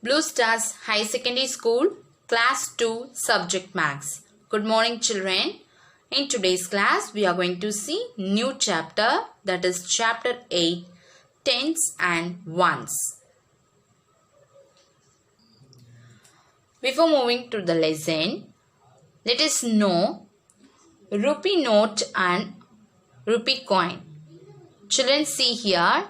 Blue Stars High Secondary School, Class 2, Subject Maths. Good morning, children. In today's class, we are going to see new chapter, that is chapter 8, Tens and Ones. Before moving to the lesson, let us know rupee note and rupee coin. Children, see here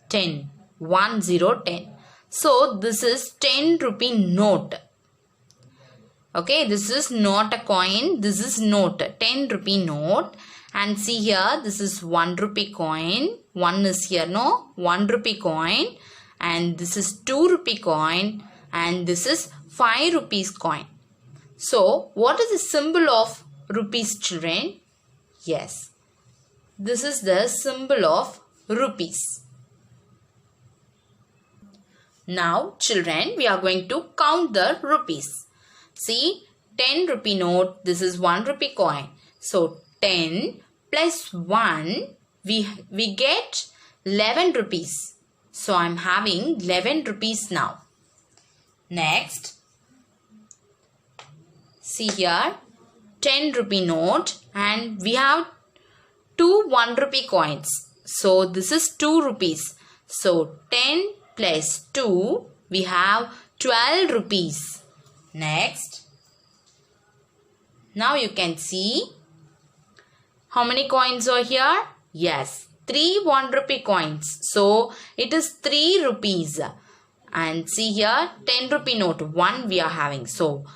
10, 1, 0, 10. So this is 10 rupee note. Okay, this is not a coin, this is note, 10 rupee note. And see here, this is 1 rupee coin. 1 is here, no? 1 rupee coin. And this is 2 rupee coin. And this is 5 rupees coin. So, what is the symbol of rupees, children? Yes, this is the symbol of rupees. Now, children, we are going to count the rupees. See, 10 rupee note, this is 1 rupee coin. So, 10 plus 1, we get 11 rupees. So, I am having 11 rupees now. Next, see here, 10 rupee note and we have 2 1 rupee coins. So, this is 2 rupees. So, 10 plus 2, we have 12 rupees. Next, now you can see how many coins are here? Yes, 3 1 rupee coins. So, it is 3 rupees. And see here, 10 rupee note, 1 we are having. So,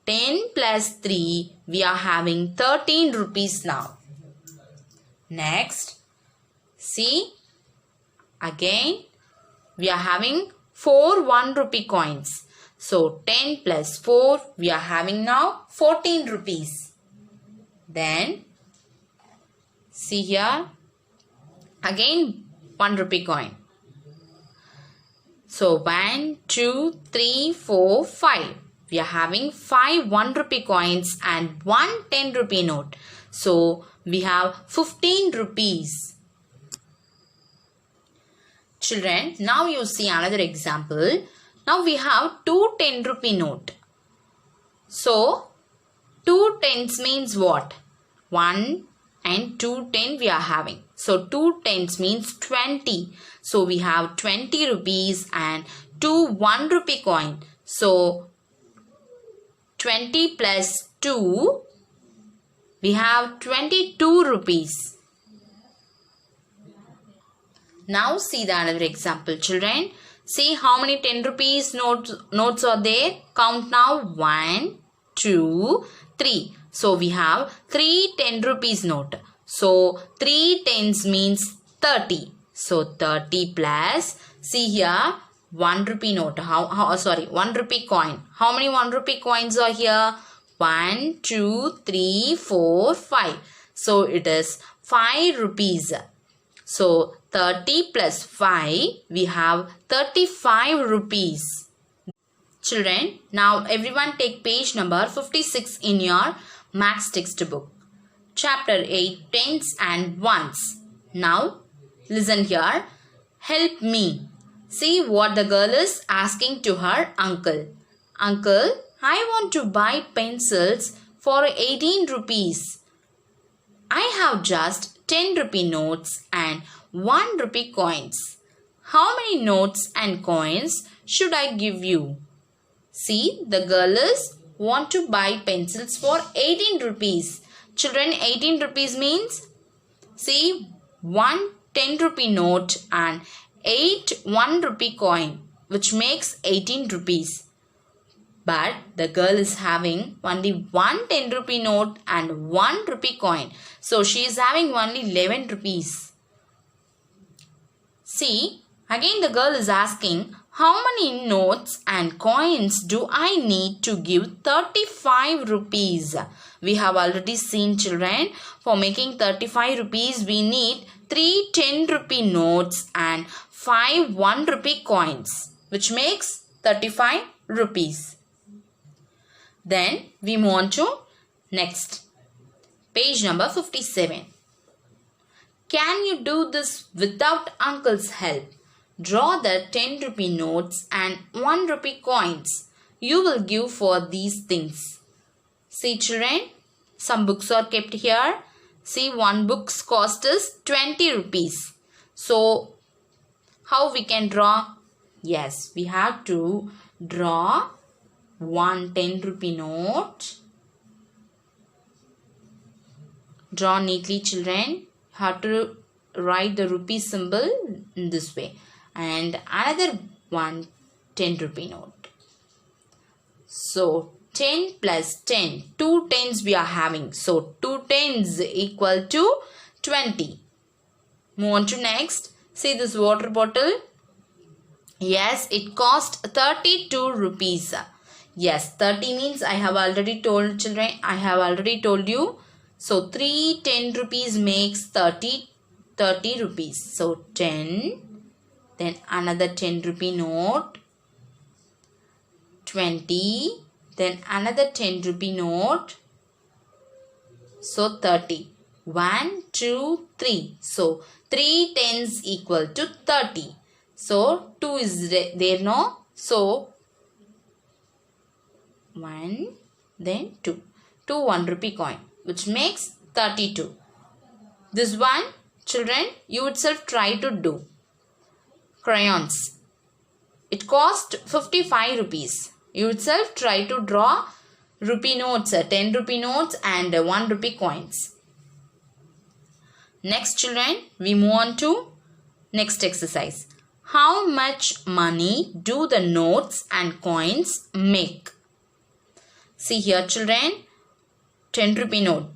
10 plus 3, we are having 13 rupees now. Next, see, again, we are having 4 1 rupee coins. So, 10 plus 4, we are having now 14 rupees. Then, see here, again 1 rupee coin. So, 1, 2, 3, 4, 5. We are having 5 1 rupee coins and 1 10 rupee note. So, we have 15 rupees. Children, now you see another example. Now we have 2 10 rupee note. So, 2 tens means what? 1 and 2 10 we are having. So, 2 tens means 20. So, we have 20 rupees and 2 1 rupee coin. So, 20 plus 2, we have 22 rupees. Now see the another example, children. See how many 10 rupees notes are there. Count now. 1, 2, 3. So we have 3 10 rupees note. So 3 tens means 30. So 30 plus, see here, 1 rupee note. 1 rupee coin. How many 1 rupee coins are here? 1, 2, 3, 4, 5. So it is 5 rupees. So 30 plus 5, we have 35 rupees. Children, now everyone take page number 56 in your Maths textbook. Chapter 8, Tens and Ones. Now, listen here. Help me. See what the girl is asking to her uncle. Uncle, I want to buy pencils for 18 rupees. I have just 10 rupee notes and 1 rupee coins. How many notes and coins should I give you? See, the girl is want to buy pencils for 18 rupees. Children, 18 rupees means, see, 1 10 rupee note and 8 1 rupee coin, which makes 18 rupees. But the girl is having only 1 10 rupee note and 1 rupee coin. So she is having only 11 rupees. See, again the girl is asking, how many notes and coins do I need to give 35 rupees? We have already seen, children, for making 35 rupees we need 3 10 rupee notes and 5 1 rupee coins, which makes 35 rupees. Then we move on to next. Page number 57. Can you do this without uncle's help? Draw the 10 rupee notes and 1 rupee coins you will give for these things. See children, some books are kept here. See, one book's cost is 20 rupees. So, how we can draw? Yes, we have to draw one 10 rupee note. Draw neatly children. Have to write the rupee symbol in this way. And another one 10 rupee note. So 10 plus 10, 2 tens we are having. So 2 tens equal to 20. Move on to next. See this water bottle. Yes, it cost 32 rupees. Yes, 30 means I have already told children. I have already told you. So 3 10 rupees makes 30 rupees. So 10. Then another 10 rupee note. 20. Then another 10 rupee note. So 30. 1, 2, 3. So 3 tens equal to 30. So 2 is there no. So 1 then 2. 2 1 rupee coin, which makes 32. This one children you itself try to do. Crayons. It cost 55 rupees. You itself try to draw rupee notes, 10 rupee notes and 1 rupee coins. Next children, we move on to next exercise. How much money do the notes and coins make? See here children, 10 rupee note.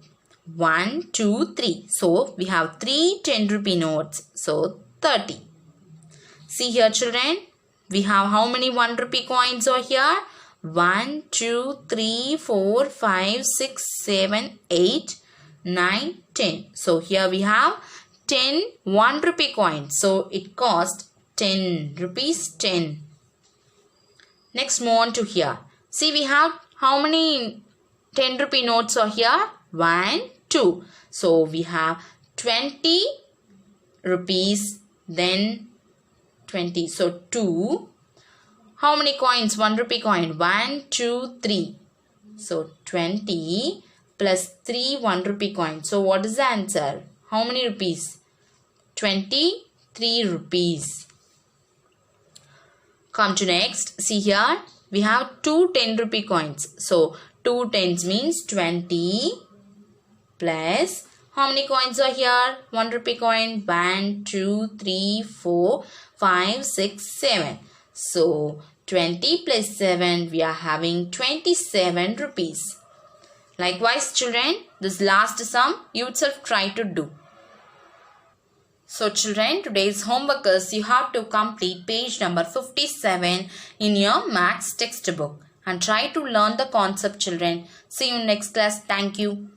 1, 2, 3. So we have 3 10 rupee notes. So 30. See here children, we have how many 1 rupee coins are here? 1, 2, 3, 4, 5, 6, 7, 8, 9, 10. So here we have 10 1 rupee coins. So it cost 10 rupees 10. Next move on to here. See we have how many 10 rupee notes are here? 1, 2. So we have 20 rupees then 20. So 2. How many coins? 1 rupee coin. 1, 2, 3. So 20 plus 3 1 rupee coin. So what is the answer? How many rupees? 23 rupees. Come to next. See here. We have 2 10 rupee coins. So 2 tens means 20 plus how many coins are here? 1 rupee coin. 1, 2, 3, 4, 5, 6, 7. So 20 plus 7 we are having 27 rupees. Likewise children, this last sum you itself try to do. So children, today's homework is you have to complete page number 57 in your maths textbook and try to learn the concept children. See you next class. Thank you.